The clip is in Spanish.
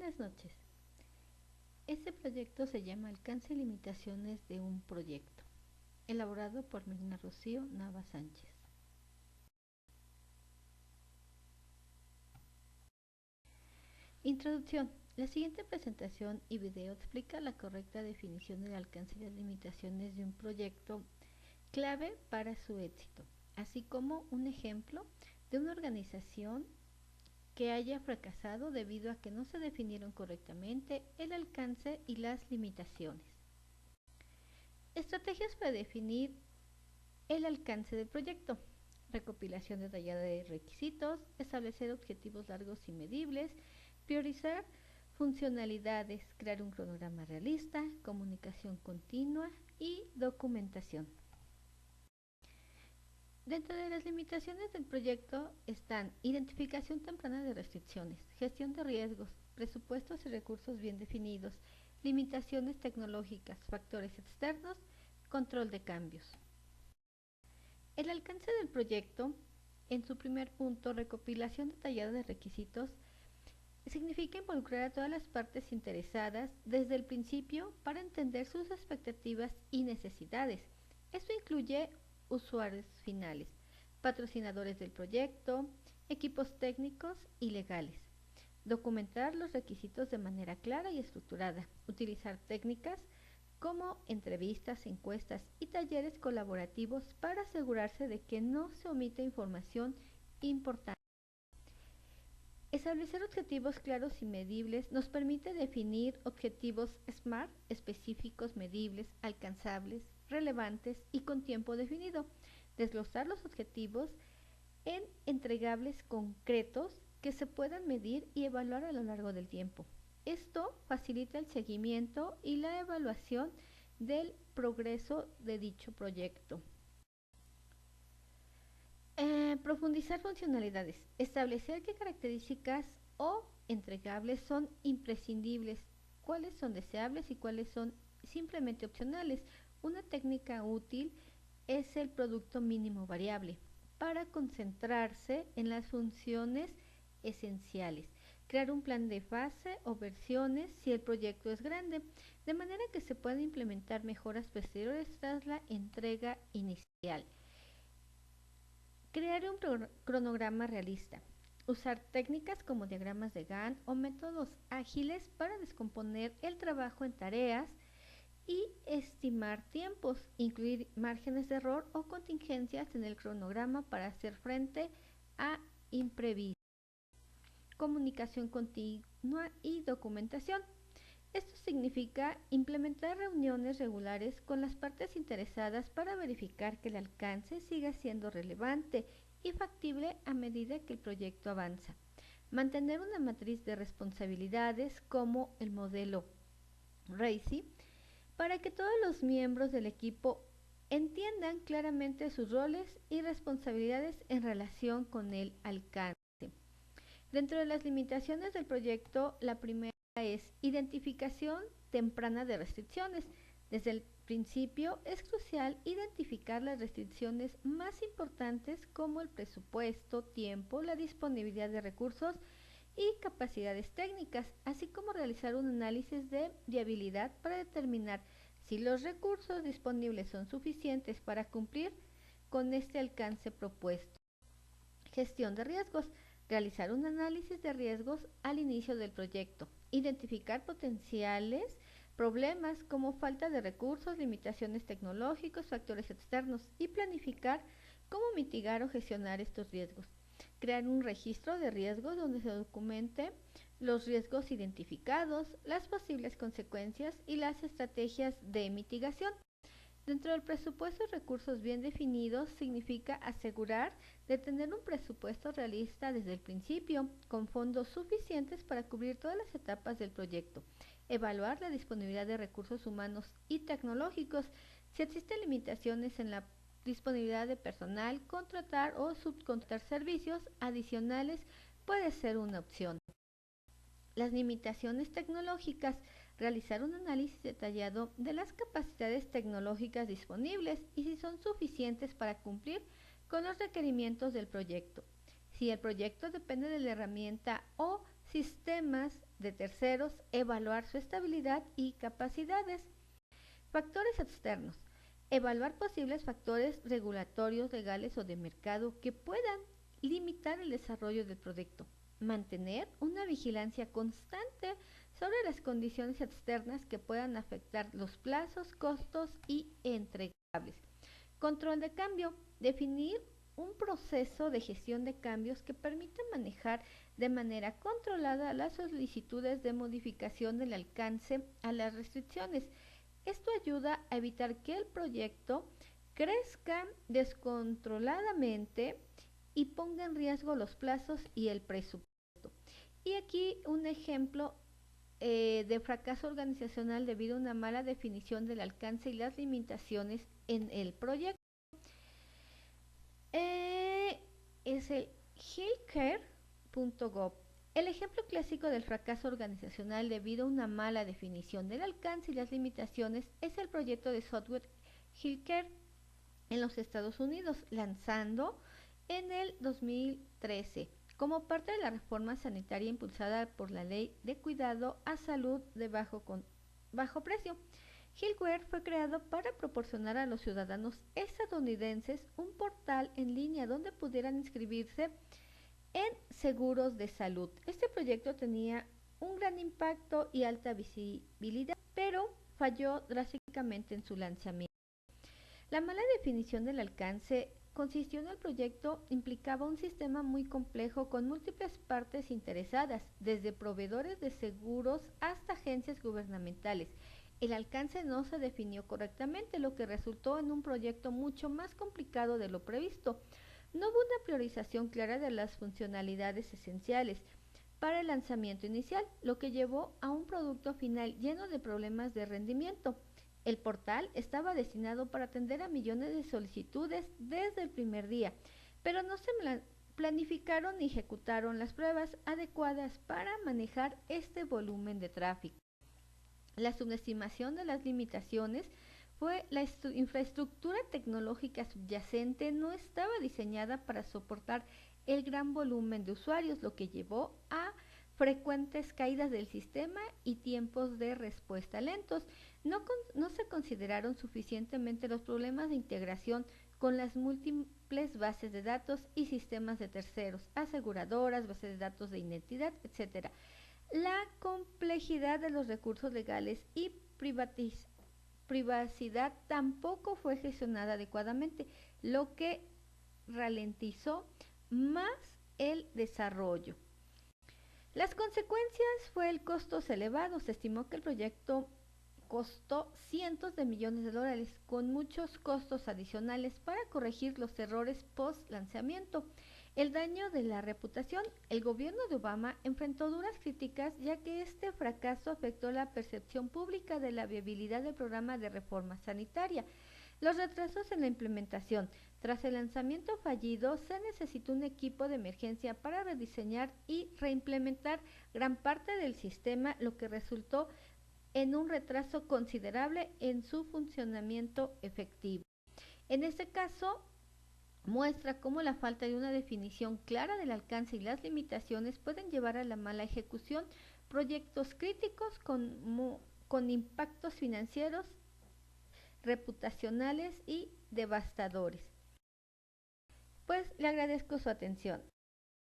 Buenas noches. Este proyecto se llama Alcance y limitaciones de un proyecto, elaborado por Mirna Rocío Nava Sánchez. Introducción. La siguiente presentación y video explica la correcta definición del alcance y las limitaciones de un proyecto clave para su éxito, así como un ejemplo de una organización que haya fracasado debido a que no se definieron correctamente el alcance y las limitaciones. Estrategias para definir el alcance del proyecto: recopilación detallada de requisitos, establecer objetivos largos y medibles, priorizar funcionalidades, crear un cronograma realista, comunicación continua y documentación. Dentro de las limitaciones del proyecto están identificación temprana de restricciones, gestión de riesgos, presupuestos y recursos bien definidos, limitaciones tecnológicas, factores externos, control de cambios. El alcance del proyecto, en su primer punto, recopilación detallada de requisitos, significa involucrar a todas las partes interesadas desde el principio para entender sus expectativas y necesidades. Esto incluye usuarios finales, patrocinadores del proyecto, equipos técnicos y legales. Documentar los requisitos de manera clara y estructurada. Utilizar técnicas como entrevistas, encuestas y talleres colaborativos para asegurarse de que no se omite información importante. Establecer objetivos claros y medibles nos permite definir objetivos SMART, específicos, medibles, alcanzables, relevantes y con tiempo definido. Desglosar los objetivos en entregables concretos que se puedan medir y evaluar a lo largo del tiempo. Esto facilita el seguimiento y la evaluación del progreso de dicho proyecto. Profundizar funcionalidades. Establecer qué características o entregables son imprescindibles, cuáles son deseables y cuáles son simplemente opcionales. Una técnica útil es el producto mínimo variable para concentrarse en las funciones esenciales. Crear un plan de fase o versiones si el proyecto es grande, de manera que se puedan implementar mejoras posteriores tras la entrega inicial. Crear un cronograma realista. Usar técnicas como diagramas de Gantt o métodos ágiles para descomponer el trabajo en tareas y estimar tiempos. Incluir márgenes de error o contingencias en el cronograma para hacer frente a imprevistos. Comunicación continua y documentación. Esto significa implementar reuniones regulares con las partes interesadas para verificar que el alcance siga siendo relevante y factible a medida que el proyecto avanza. Mantener una matriz de responsabilidades como el modelo RACI para que todos los miembros del equipo entiendan claramente sus roles y responsabilidades en relación con el alcance. Dentro de las limitaciones del proyecto, la primera es identificación temprana de restricciones. Desde el principio es crucial identificar las restricciones más importantes como el presupuesto, tiempo, la disponibilidad de recursos y capacidades técnicas, así como realizar un análisis de viabilidad para determinar si los recursos disponibles son suficientes para cumplir con este alcance propuesto. Gestión de riesgos. Realizar un análisis de riesgos al inicio del proyecto. Identificar potenciales problemas como falta de recursos, limitaciones tecnológicas, factores externos y planificar cómo mitigar o gestionar estos riesgos. Crear un registro de riesgos donde se documente los riesgos identificados, las posibles consecuencias y las estrategias de mitigación. Dentro del presupuesto, recursos bien definidos significa asegurar de tener un presupuesto realista desde el principio, con fondos suficientes para cubrir todas las etapas del proyecto. Evaluar la disponibilidad de recursos humanos y tecnológicos. Si existen limitaciones en la disponibilidad de personal, contratar o subcontratar servicios adicionales puede ser una opción. Las limitaciones tecnológicas. Realizar un análisis detallado de las capacidades tecnológicas disponibles y si son suficientes para cumplir con los requerimientos del proyecto. Si el proyecto depende de la herramienta o sistemas de terceros, evaluar su estabilidad y capacidades. Factores externos. Evaluar posibles factores regulatorios, legales o de mercado que puedan limitar el desarrollo del proyecto. Mantener una vigilancia constante sobre las condiciones externas que puedan afectar los plazos, costos y entregables. Control de cambio. Definir un proceso de gestión de cambios que permita manejar de manera controlada las solicitudes de modificación del alcance a las restricciones. Esto ayuda a evitar que el proyecto crezca descontroladamente y ponga en riesgo los plazos y el presupuesto. Y aquí un ejemplo de fracaso organizacional debido a una mala definición del alcance y las limitaciones en el proyecto. Es el healthcare.gov. El ejemplo clásico del fracaso organizacional debido a una mala definición del alcance y las limitaciones es el proyecto de software Healthcare en los Estados Unidos, lanzando en el 2013 como parte de la reforma sanitaria impulsada por la Ley de Cuidado a Salud de bajo precio. Healthcare fue creado para proporcionar a los ciudadanos estadounidenses un portal en línea donde pudieran inscribirse en seguros de salud. Este proyecto tenía un gran impacto y alta visibilidad, pero falló drásticamente en su lanzamiento. La mala definición del alcance consistió en el proyecto implicaba un sistema muy complejo con múltiples partes interesadas, desde proveedores de seguros hasta agencias gubernamentales. El alcance no se definió correctamente, lo que resultó en un proyecto mucho más complicado de lo previsto. No hubo una priorización clara de las funcionalidades esenciales para el lanzamiento inicial, lo que llevó a un producto final lleno de problemas de rendimiento. El portal estaba destinado para atender a millones de solicitudes desde el primer día, pero no se planificaron ni ejecutaron las pruebas adecuadas para manejar este volumen de tráfico. La subestimación de las limitaciones fue la infraestructura tecnológica subyacente no estaba diseñada para soportar el gran volumen de usuarios, lo que llevó a frecuentes caídas del sistema y tiempos de respuesta lentos. No se consideraron suficientemente los problemas de integración con las múltiples bases de datos y sistemas de terceros, aseguradoras, bases de datos de identidad, etc. La complejidad de los recursos legales y privacidad tampoco fue gestionada adecuadamente, lo que ralentizó más el desarrollo. Las consecuencias fue el costos elevados. Se estimó que el proyecto costó cientos de millones de dólares, con muchos costos adicionales para corregir los errores post lanzamiento. El daño de la reputación. El gobierno de Obama enfrentó duras críticas ya que este fracaso afectó la percepción pública de la viabilidad del programa de reforma sanitaria. Los retrasos en la implementación. Tras el lanzamiento fallido, se necesitó un equipo de emergencia para rediseñar y reimplementar gran parte del sistema, lo que resultó en un retraso considerable en su funcionamiento efectivo. En este caso, muestra cómo la falta de una definición clara del alcance y las limitaciones pueden llevar a la mala ejecución proyectos críticos con impactos financieros, reputacionales y devastadores. Pues le agradezco su atención.